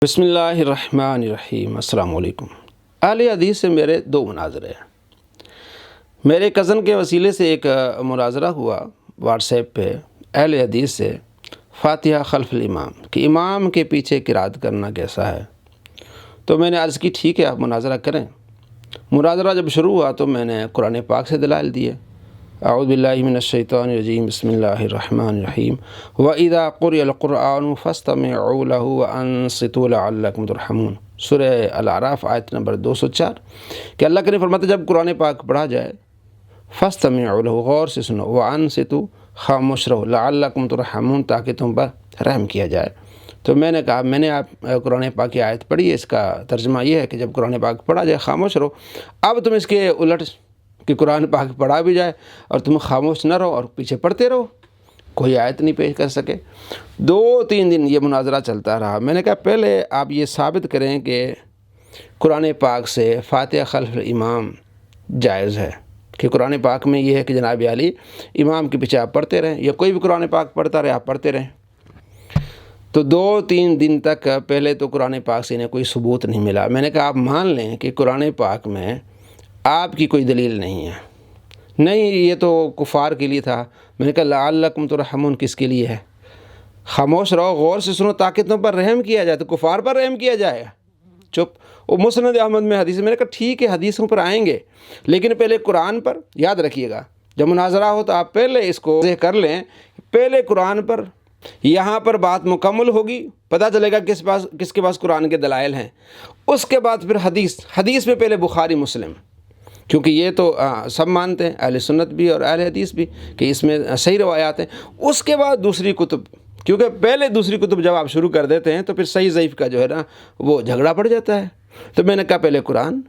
بسم اللہ الرحمن الرحیم۔ السلام علیکم۔ اہل حدیث سے میرے دو مناظرے ہیں۔ میرے کزن کے وسیلے سے ایک مناظرہ ہوا واٹس ایپ پہ اہل حدیث سے، فاتحہ خلف الامام کہ امام کے پیچھے قرات کرنا کیسا ہے۔ تو میں نے عرض کی ٹھیک ہے، آپ مناظرہ کریں۔ مناظرہ جب شروع ہوا تو میں نے قرآن پاک سے دلائل دیے۔ اعوذ باللہ من الشیطان الرجیم، بسم اللہ الرحمن الرحیم، وَإِذَا قُرِئَ الْقُرْآنُ فَاسْتَمِعُوا لَهُ وَأَنصِتُوا لَعَلَّكُمْ تُرْحَمُونَ، سورہ الاعراف آیت نمبر 204 کہ اللہ کے نے فرماتا جب قرآن پاک پڑھا جائے فَاسْتَمِعُوا لَهُ، غور سے سنو، وَأَنصِتُوا، خاموش رہو، لَعَلَّكُمْ تُرْحَمُونَ، تاکہ تم پر رحم کیا جائے۔ تو میں نے کہا میں نے آپ قرآن پاک کی آیت پڑھی ہے، اس کا ترجمہ یہ ہے کہ جب قرآن پاک پڑھا جائے خاموش رہو۔ اب تم اس کے الٹ کہ قرآن پاک پڑھا بھی جائے اور تم خاموش نہ رہو اور پیچھے پڑھتے رہو، کوئی آیت نہیں پیش کر سکے۔ 2-3 دن یہ مناظرہ چلتا رہا۔ میں نے کہا پہلے آپ یہ ثابت کریں کہ قرآن پاک سے فاتحہ خلف الامام جائز ہے، کہ قرآن پاک میں یہ ہے کہ جناب علی امام کے پیچھے آپ پڑھتے رہیں، یا کوئی بھی قرآن پاک پڑھتا رہے آپ پڑھتے رہیں۔ تو 2-3 دن تک پہلے تو قرآن پاک سے انہیں کوئی ثبوت نہیں ملا۔ میں نے کہا آپ مان لیں کہ قرآن پاک میں آپ کی کوئی دلیل نہیں ہے، نہیں یہ تو کفار کے لیے تھا۔ میں نے کہا لعلکم ترحمون کس کے لیے ہے؟ خاموش رہو، غور سے سنو تاکہ تم پر رحم کیا جائے۔ تو کفار پر رحم کیا جائے، چپ۔ وہ مسند احمد میں حدیث، میں نے کہا ٹھیک ہے حدیثوں پر آئیں گے، لیکن پہلے قرآن پر یاد رکھیے گا، جب مناظرہ ہو تو آپ پہلے اس کو کر لیں، پہلے قرآن پر، یہاں پر بات مکمل ہوگی، پتہ چلے گا کس کے پاس قرآن کے دلائل ہیں، اس کے بعد پھر حدیث میں پہلے بخاری مسلم، کیونکہ یہ تو سب مانتے ہیں اہل سنت بھی اور اہل حدیث بھی کہ اس میں صحیح روایات ہیں۔ اس کے بعد دوسری کتب، کیونکہ پہلے دوسری کتب جب آپ شروع کر دیتے ہیں تو پھر صحیح ضعیف کا جو ہے نا وہ جھگڑا پڑ جاتا ہے۔ تو میں نے کہا پہلے قرآن،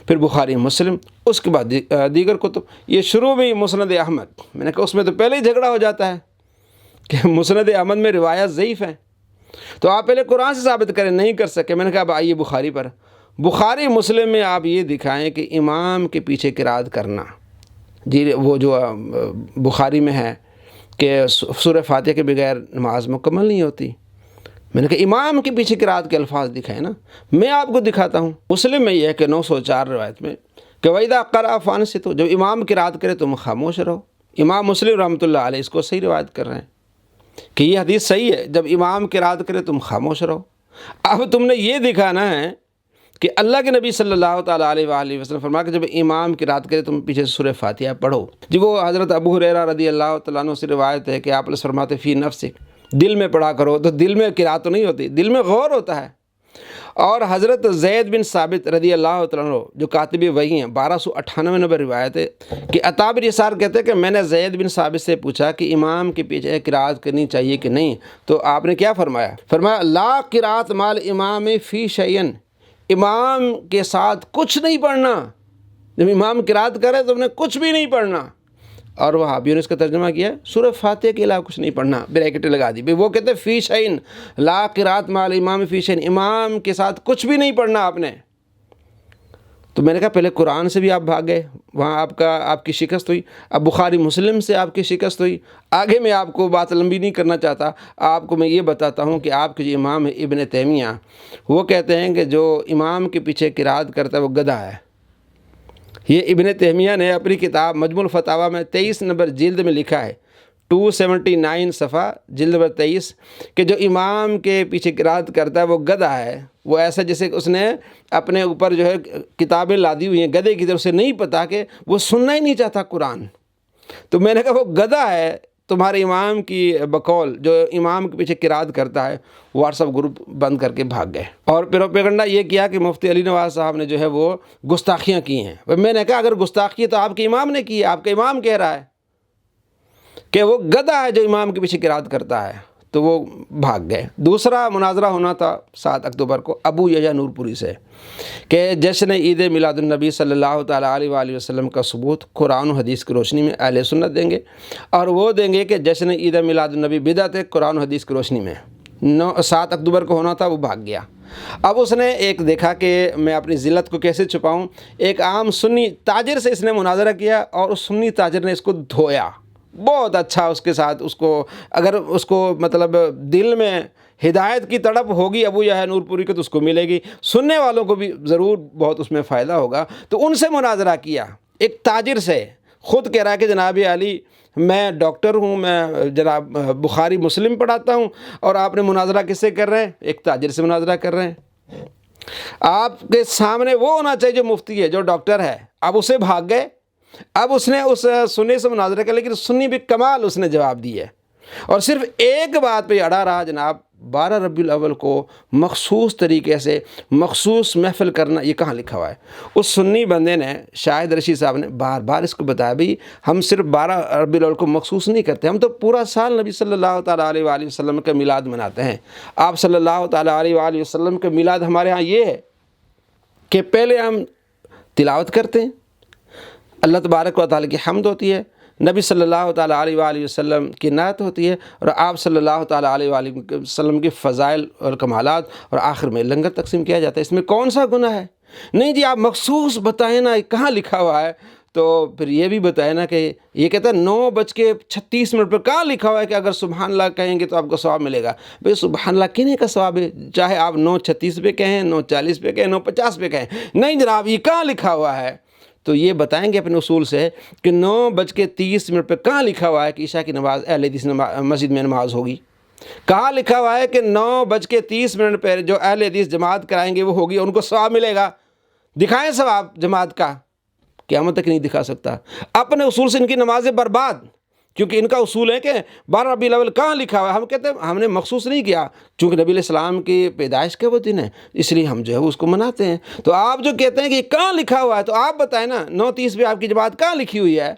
پھر بخاری مسلم، اس کے بعد دیگر کتب۔ یہ شروع میں مسند احمد، میں نے کہا اس میں تو پہلے ہی جھگڑا ہو جاتا ہے کہ مسند احمد میں روایات ضعیف ہیں، تو آپ پہلے قرآن سے ثابت کریں، نہیں کر سکے۔ میں نے کہا اب آئیے بخاری پر، بخاری مسلم میں آپ یہ دکھائیں کہ امام کے پیچھے قرات کرنا، جی وہ جو بخاری میں ہے کہ سورہ فاتحہ کے بغیر نماز مکمل نہیں ہوتی۔ میں نے کہا امام کے پیچھے قرات کے الفاظ دکھائیں نا، میں آپ کو دکھاتا ہوں۔ مسلم میں یہ ہے کہ 904 روایت میں کہ وَإِذَا قَرَأَ فَأَنصِتُوا، جب امام قرات کرے تم خاموش رہو۔ امام مسلم رحمۃ اللہ علیہ اس کو صحیح روایت کر رہے ہیں کہ یہ حدیث صحیح ہے، جب امام قرات کرے تم خاموش رہو۔ اب تم نے یہ دکھانا ہے کہ اللہ کے نبی صلی اللہ تعالیٰ علیہ وآلہ وسلم فرمایا کہ جب امام قرات کرے تم پیچھے سورہ فاتحہ پڑھو۔ جی وہ حضرت ابو ہریرہ رضی اللہ تعالیٰ عنہ سے روایت ہے کہ آپ فرماتے فی نفسک، دل میں پڑھا کرو، تو دل میں قرات تو نہیں ہوتی، دل میں غور ہوتا ہے۔ اور حضرت زید بن ثابت رضی اللہ تعالیٰ عنہ جو کاتب وحی ہیں، 1298 نمبر روایت ہے کہ عطا بن یسار کہتے ہیں کہ میں نے زید بن ثابت سے پوچھا کہ امام کے پیچھے قرات کرنی چاہیے کہ نہیں، تو آپ نے کیا فرمایا؟ فرمایا لا قرات مال امام فی شیئن، امام کے ساتھ کچھ نہیں پڑھنا، جب امام قرات کرے تو انہیں کچھ بھی نہیں پڑھنا۔ اور وہابیوں نے اس کا ترجمہ کیا سورہ فاتحہ کے علاوہ کچھ نہیں پڑھنا، بریکٹ لگا دی۔ وہ کہتے ہیں فی شیئن، لا قرات مال امام فی شیئن، امام کے ساتھ کچھ بھی نہیں پڑھنا آپ نے۔ تو میں نے کہا پہلے قرآن سے بھی آپ بھاگ گئے، وہاں آپ کی شکست ہوئی، اب بخاری مسلم سے آپ کی شکست ہوئی۔ آگے میں آپ کو بات لمبی نہیں کرنا چاہتا، آپ کو میں یہ بتاتا ہوں کہ آپ کے جو امام ابن تیمیہ، وہ کہتے ہیں کہ جو امام کے پیچھے قرات کرتا ہے وہ گدھا ہے۔ یہ ابن تیمیہ نے اپنی کتاب مجموع الفتاویٰ میں 23 نمبر جلد میں لکھا ہے، 279 صفحہ جلد نمبر 23، کہ جو امام کے پیچھے قرات کرتا ہے وہ گدھا ہے، وہ ایسا جیسے اس نے اپنے اوپر جو ہے کتابیں لادی ہوئی ہیں گدھے کی طرف سے، نہیں پتا کہ وہ سننا ہی نہیں چاہتا قرآن۔ تو میں نے کہا وہ گدھا ہے تمہارے امام کی بقول، جو امام کے پیچھے قرات کرتا ہے۔ واٹس ایپ گروپ بند کر کے بھاگ گئے اور پروپیگنڈا یہ کیا کہ مفتی علی نواز صاحب نے جو ہے وہ گستاخیاں کی ہیں۔ میں نے کہا اگر گستاخی ہے تو آپ کے امام نے کی ہے، آپ کا امام کہہ رہا ہے کہ وہ گدھا ہے جو امام کے پیچھے قرات کرتا ہے، تو وہ بھاگ گئے۔ دوسرا مناظرہ ہونا تھا 7 اکتوبر کو ابو یحییٰ نور پوری سے کہ جشن عید میلاد النبی صلی اللہ تعالیٰ علیہ وآلہ وسلم کا ثبوت قرآن و حدیث کی روشنی میں اہل سنت دیں گے، اور وہ دیں گے کہ جشن عید میلاد النبی بدعت ہے قرآن و حدیث کی روشنی میں۔ 7 اکتوبر کو ہونا تھا، وہ بھاگ گیا۔ اب اس نے ایک دیکھا کہ میں اپنی ذلت کو کیسے چھپاؤں، ایک عام سنی تاجر سے اس نے مناظرہ کیا اور اس سنی تاجر نے اس کو دھویا بہت اچھا، اس کے ساتھ اس کو اگر اس کو مطلب دل میں ہدایت کی تڑپ ہوگی ابو جہل نور پوری کو تو اس کو ملے گی، سننے والوں کو بھی ضرور بہت اس میں فائدہ ہوگا۔ تو ان سے مناظرہ کیا، ایک تاجر سے، خود کہہ رہا ہے کہ جناب علی میں ڈاکٹر ہوں، میں جناب بخاری مسلم پڑھاتا ہوں، اور آپ نے مناظرہ کس سے کر رہے ہیں؟ ایک تاجر سے مناظرہ کر رہے ہیں۔ آپ کے سامنے وہ ہونا چاہیے جو مفتی ہے، جو ڈاکٹر ہے، اب اسے بھاگ گئے، اب اس نے اس سنی سے مناظرہ کیا، لیکن سنی بھی کمال اس نے جواب دی ہے، اور صرف ایک بات پہ اڑا رہا جناب 12 ربیع الاول کو مخصوص طریقے سے مخصوص محفل کرنا، یہ کہاں لکھا ہوا ہے؟ اس سنی بندے نے، شاہد رشید صاحب نے بار بار اس کو بتایا بھی ہم صرف 12 ربیع الاول کو مخصوص نہیں کرتے، ہم تو پورا سال نبی صلی اللہ تعالیٰ علیہ وآلہ وسلم کا میلاد مناتے ہیں۔ آپ صلی اللہ تعالیٰ علیہ وآلہ وسلم کا میلاد ہمارے ہاں یہ ہے کہ پہلے ہم تلاوت کرتے ہیں، اللہ تبارک و تعالیٰ کی حمد ہوتی ہے، نبی صلی اللہ تعالیٰ علیہ وآلہ وسلم کی نعت ہوتی ہے، اور آپ صلی اللہ تعالیٰ علیہ وآلہ وسلم کی فضائل اور کمالات، اور آخر میں لنگر تقسیم کیا جاتا ہے۔ اس میں کون سا گناہ ہے؟ نہیں جی آپ مخصوص بتائیں نا کہاں لکھا ہوا ہے، تو پھر یہ بھی بتائیں نا کہ یہ کہتا ہے 9:36 پر کہاں لکھا ہوا ہے کہ اگر سبحان اللہ کہیں گے تو آپ کو ثواب ملے گا؟ بھئی سبحان اللہ کہنے کا ثواب ہے، چاہے آپ 9:36 پہ کہیں، 9:40 پہ کہیں، 9:50 پہ کہیں، نہیں جناب یہ کہاں لکھا ہوا ہے؟ تو یہ بتائیں گے اپنے اصول سے کہ 9:30 پہ کہاں لکھا ہوا ہے کہ عشاء کی نماز اہل حدیث مسجد میں نماز ہوگی؟ کہاں لکھا ہوا ہے کہ 9:30 پہ جو اہل حدیث جماعت کرائیں گے وہ ہوگی، ان کو ثواب ملے گا؟ دکھائیں ثواب جماعت کا، قیامت تک نہیں دکھا سکتا۔ اپنے اصول سے ان کی نمازیں برباد، کیونکہ ان کا اصول ہے کہ 12 ربیع الاول کہاں لکھا ہوا ہے؟ ہم کہتے ہیں ہم نے مخصوص نہیں کیا، چونکہ نبی علیہ السلام کی پیدائش کا وہ دن ہے، اس لیے ہم جو ہے اس کو مناتے ہیں۔ تو آپ جو کہتے ہیں کہ یہ کہاں لکھا ہوا ہے، تو آپ بتائیں نا 9:30 پہ آپ کی جماعت کہاں لکھی ہوئی ہے؟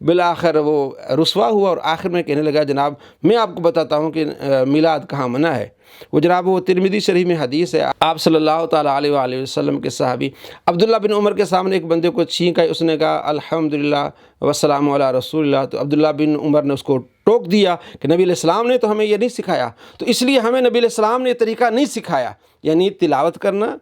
بالآخر وہ رسوا ہوا، اور آخر میں کہنے لگا جناب میں آپ کو بتاتا ہوں کہ میلاد کہاں منع ہے۔ وہ جناب وہ ترمذی شریف میں حدیث ہے، آپ صلی اللہ تعالیٰ علیہ وآلہ وسلم کے صحابی عبداللہ بن عمر کے سامنے ایک بندے کو چھینک آئی، اس نے کہا الحمدللہ والسلام علی رسول اللہ، تو عبداللہ بن عمر نے اس کو ٹوک دیا کہ نبی علیہ السلام نے تو ہمیں یہ نہیں سکھایا، تو اس لیے ہمیں نبی علیہ السلام نے یہ طریقہ نہیں سکھایا، یعنی تلاوت کرنا،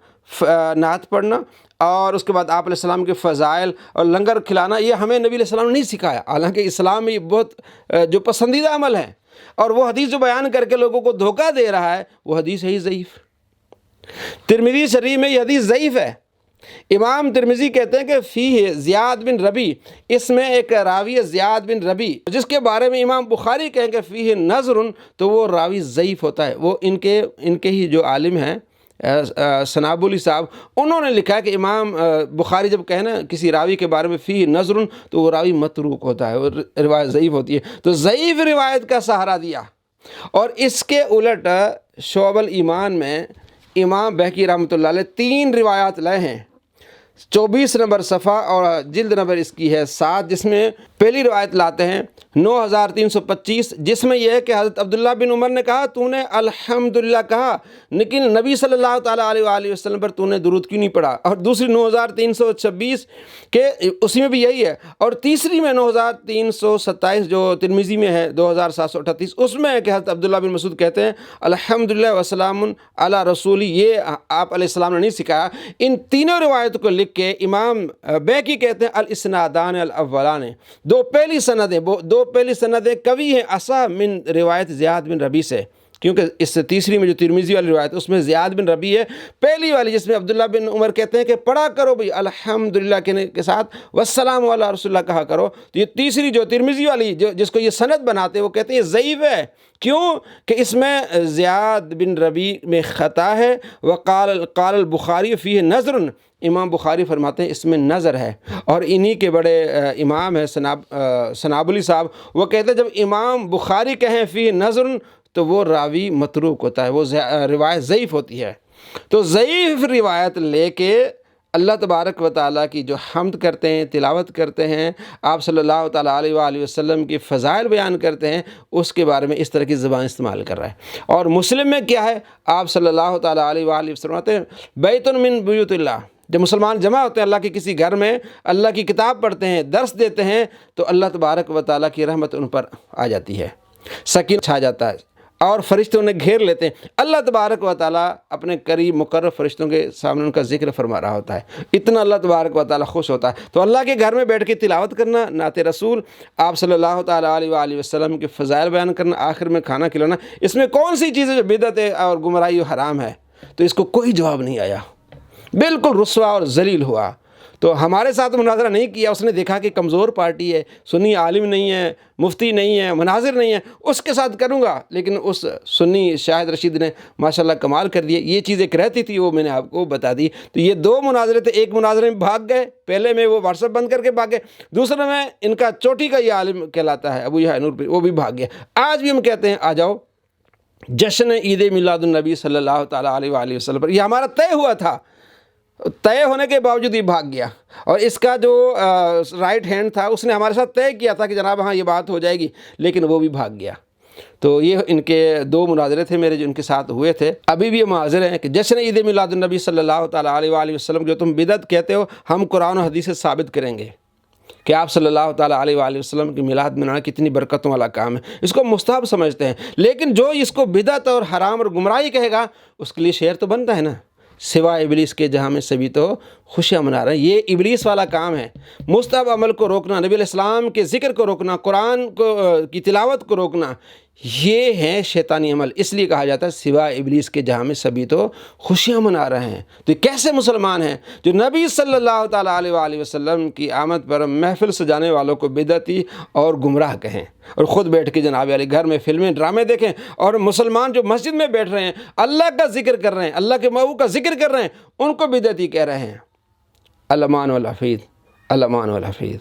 نعت پڑھنا، اور اس کے بعد آپ علیہ السلام کے فضائل اور لنگر کھلانا، یہ ہمیں نبی علیہ السلام نے نہیں سکھایا۔ حالانکہ اسلام میں یہ بہت جو پسندیدہ عمل ہے، اور وہ حدیث جو بیان کر کے لوگوں کو دھوکہ دے رہا ہے وہ حدیث ہے ہی ضعیف۔ ترمذی شریف میں یہ حدیث ضعیف ہے۔ امام ترمذی کہتے ہیں کہ فیہ زیاد بن ربی، اس میں ایک راوی ہے زیاد بن ربی، جس کے بارے میں امام بخاری کہیں کہ فیہ نظر، تو وہ راوی ضعیف ہوتا ہے۔ وہ ان کے ہی جو عالم ہیں سنابلی صاحب، انہوں نے لکھا ہے کہ امام بخاری جب کہنا کسی راوی کے بارے میں فی نظر، تو وہ راوی متروک ہوتا ہے، وہ روایت ضعیف ہوتی ہے، تو ضعیف روایت کا سہارا دیا۔ اور اس کے الٹ شعب الایمان میں امام بہقی رحمۃ اللہ علیہ 3 روایات لائے ہیں، 24 نمبر صفحہ اور جلد نمبر اس کی ہے 7، جس میں پہلی روایت لاتے ہیں 9325، جس میں یہ ہے کہ حضرت عبداللہ بن عمر نے کہا تو نے الحمدللہ کہا، لیکن نبی صلی اللہ تعالیٰ علیہ وآلہ وسلم پر تو نے درود کیوں نہیں پڑھا؟ اور دوسری 9326 کہ اسی میں بھی یہی ہے، اور تیسری میں 9327 جو ترمذی میں ہے 2738، اس میں ہے کہ حضرت عبداللہ بن مسعود کہتے ہیں الحمدللہ وسلام علی رسولی، یہ آپ علیہ السلام نے نہیں سکھایا۔ ان تینوں روایتوں کو لکھ کے امام بیہقی کہتے ہیں الاسنادان الاولان، دو پہلی سندیں قوی ہیں اصح من روایت زیاد بن ربی سے، کیونکہ اس سے تیسری میں جو ترمذی والی روایت اس میں زیاد بن ربی ہے، پہلی والی جس میں عبداللہ بن عمر کہتے ہیں کہ پڑھا کرو بھئی الحمدللہ کہنے کے ساتھ والسلام علی رسول اللہ کہا کرو، تو یہ تیسری جو ترمذی والی جس کو یہ سند بناتے ہیں وہ کہتے ہیں یہ ضعیف ہے۔ کیوں کہ اس میں زیاد بن ربی میں خطا ہے، وقال البخاری فیہ نظر، امام بخاری فرماتے ہیں اس میں نظر ہے، اور انہی کے بڑے امام ہیں سنابلی صاحب، وہ کہتے ہیں جب امام بخاری کہیں فی نظر تو وہ راوی متروک ہوتا ہے، وہ روایت ضعیف ہوتی ہے۔ تو ضعیف روایت لے کے اللہ تبارک و تعالیٰ کی جو حمد کرتے ہیں، تلاوت کرتے ہیں، آپ صلی اللہ تعالیٰ علیہ وآلہ وسلم کی فضائل بیان کرتے ہیں، اس کے بارے میں اس طرح کی زبان استعمال کر رہا ہے۔ اور مسلم میں کیا ہے؟ آپ صلی اللہ تعالیٰ علیہ وآلہ وسلم کہتے ہیں بیت من بیوت اللہ، جب مسلمان جمع ہوتے ہیں اللہ کے کسی گھر میں، اللہ کی کتاب پڑھتے ہیں، درس دیتے ہیں، تو اللہ تبارک و تعالیٰ کی رحمت ان پر آ جاتی ہے، سکینہ چھا جاتا ہے، اور فرشتے انہیں گھیر لیتے ہیں، اللہ تبارک و تعالیٰ اپنے قریب مقرب فرشتوں کے سامنے ان کا ذکر فرما رہا ہوتا ہے، اتنا اللہ تبارک و تعالیٰ خوش ہوتا ہے۔ تو اللہ کے گھر میں بیٹھ کے تلاوت کرنا، نعت رسول آپ صلی اللہ تعالیٰ علیہ وآلہ وسلم کے فضائل بیان کرنا، آخر میں کھانا کھلانا، اس میں کون سی چیز ہے جو بدعت ہے اور گمراہی و حرام ہے؟ تو اس کو کوئی جواب نہیں آیا، بالکل رسوا اور ذلیل ہوا۔ تو ہمارے ساتھ مناظرہ نہیں کیا، اس نے دیکھا کہ کمزور پارٹی ہے، سنی عالم نہیں ہے، مفتی نہیں ہے، مناظر نہیں ہے، اس کے ساتھ کروں گا۔ لیکن اس سنی شاہد رشید نے ماشاءاللہ کمال کر دیا، یہ چیز ایک رہتی تھی وہ میں نے آپ کو بتا دی۔ تو یہ دو مناظرے تھے، ایک مناظرے میں بھاگ گئے، پہلے میں وہ واٹس ایپ بند کر کے بھاگ گئے، دوسرے میں ان کا چوٹی کا یہ عالم کہلاتا ہے ابو یحییٰ نورپوری، وہ بھی بھاگ گیا۔ آج بھی ہم کہتے ہیں آ جاؤ جشن عید میلاد النبی صلی اللہ تعالیٰ علیہ وآلہ وسلم پر، یہ ہمارا طے ہوا تھا، طے ہونے کے باوجود یہ بھاگ گیا۔ اور اس کا جو رائٹ ہینڈ تھا اس نے ہمارے ساتھ طے کیا تھا کہ جناب ہاں یہ بات ہو جائے گی، لیکن وہ بھی بھاگ گیا۔ تو یہ ان کے دو مناظرے تھے میرے جو ان کے ساتھ ہوئے تھے، ابھی بھی ہم حاضر ہیں کہ جشن عید میلاد النبی صلی اللہ تعالیٰ علیہ وآلہ وسلم جو تم بدعت کہتے ہو، ہم قرآن و حدیث سے ثابت کریں گے کہ آپ صلی اللہ تعالیٰ علیہ وآلہ وسلم کی میلاد منانا کتنی برکتوں والا کام ہے، اس کو مستحب سمجھتے ہیں۔ لیکن جو اس کو بدعت اور حرام اور گمراہی کہے گا اس کے لیے شعر تو بنتا ہے نا، سوائے ابلیس کے جہاں میں سبھی تو خوشیاں منا رہے ہیں۔ یہ ابلیس والا کام ہے، مستحب عمل کو روکنا، نبی علیہ السلام کے ذکر کو روکنا، قرآن کی تلاوت کو روکنا، یہ ہے شیطانی عمل۔ اس لیے کہا جاتا ہے سوائے ابلیس کے جہاں میں سبھی تو خوشیاں منا رہے ہیں۔ تو یہ کیسے مسلمان ہیں جو نبی صلی اللہ تعالیٰ علیہ وآلہ وسلم کی آمد پر محفل سجانے والوں کو بدعتی اور گمراہ کہیں، اور خود بیٹھ کے جناب علی گھر میں فلمیں ڈرامے دیکھیں، اور مسلمان جو مسجد میں بیٹھ رہے ہیں اللہ کا ذکر کر رہے ہیں، اللہ کے محبوب کا ذکر کر رہے ہیں، ان کو بدعتی کہہ رہے ہیں۔ الامان والحفیظ، الامان والحفیظ۔